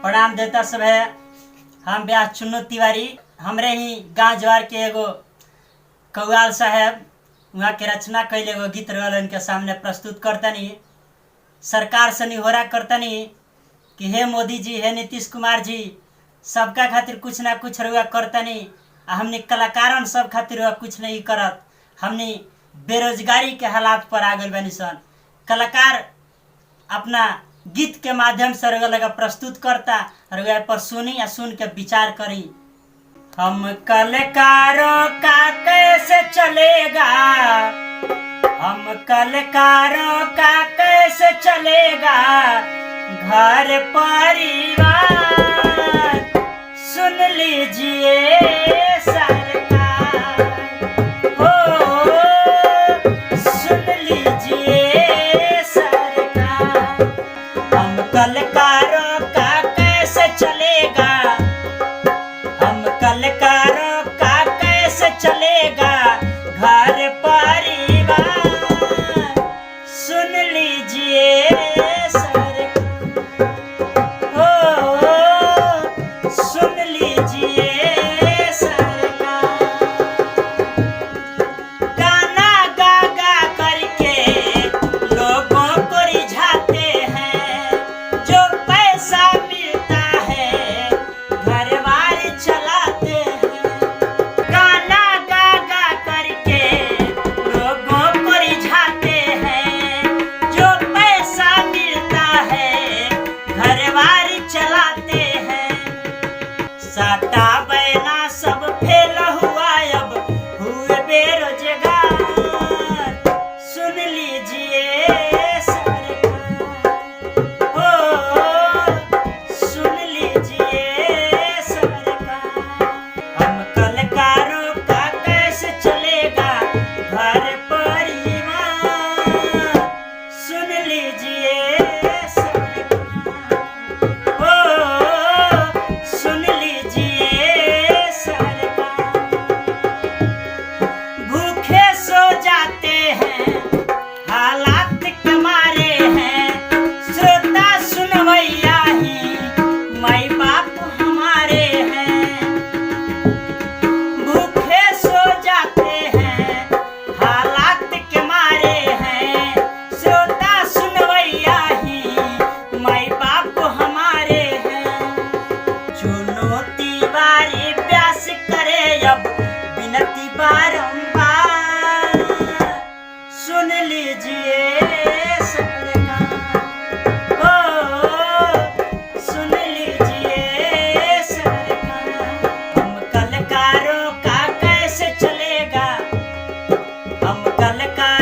प्रणाम देता सब है। हम ब्याह चुन्नू तिवारी हमरे ही गांव जवार के एगो कौआल साहब वहाँ के रचना कैले एगो गीत रहल के सामने प्रस्तुत करतनी। सरकार से निहोरा करतनी कि हे मोदी जी, हे नीतीश कुमार जी, सबका खातिर कुछ ना कुछ रुआ करतनी। हमने कलाकारन सब खातिर रुआ कुछ नहीं करत। हमने बेरोजगारी के हालात पर आ गए बनी सन। कलाकार अपना गीत के माध्यम से रुआ लगा प्रस्तुत करता, रुआ पर सुनी या सुन के विचार करी। हम कलाकारों का कैसे चलेगा, हम कलाकारों का कैसे चलेगा घर परिवार। सुन लीजिए सरकार, हो सुन लीजिए सरकार। हम कलाकारों का कैसे चलेगा, हम कलाकारों का कैसे चलेगा घर परिवार। सुन लीजिए सरकार, हो सुन लीजिए सरकार। गाना गा गा करके लोगों को रिझाते हैं, जो पैसा मिलता है घर बार चलाते हैं। गाना गा गा करके लोगों को रिझाते हैं, जो पैसा मिलता है घर बार चलाते हैं। साटा बैना सब फेल हुआ, अब हुए बेरोजगार। सुन लीजिए सरकार, हो सुन लीजिए सरकार। हम कलाकारों का कैसे चलेगा घर परिवार। सुन लीजिए सरकार, हो सुन लीजिए सरकार। भूखे सो जाते हैं हालात के मारे हैं, श्रोता सुनवैया ही माई बाप हमारे हैं। भूखे सो जाते हैं हालात के मारे हैं, श्रोता सुनवैया ही माई बाप हमारे हैं। चुन्नू तिवारी व्यास करे अब विनती बारंबार। सुन लीजिए सरकार, हो सुन लीजिए सरकार। हम कलाकारों का कैसे चलेगा, हम कलाकार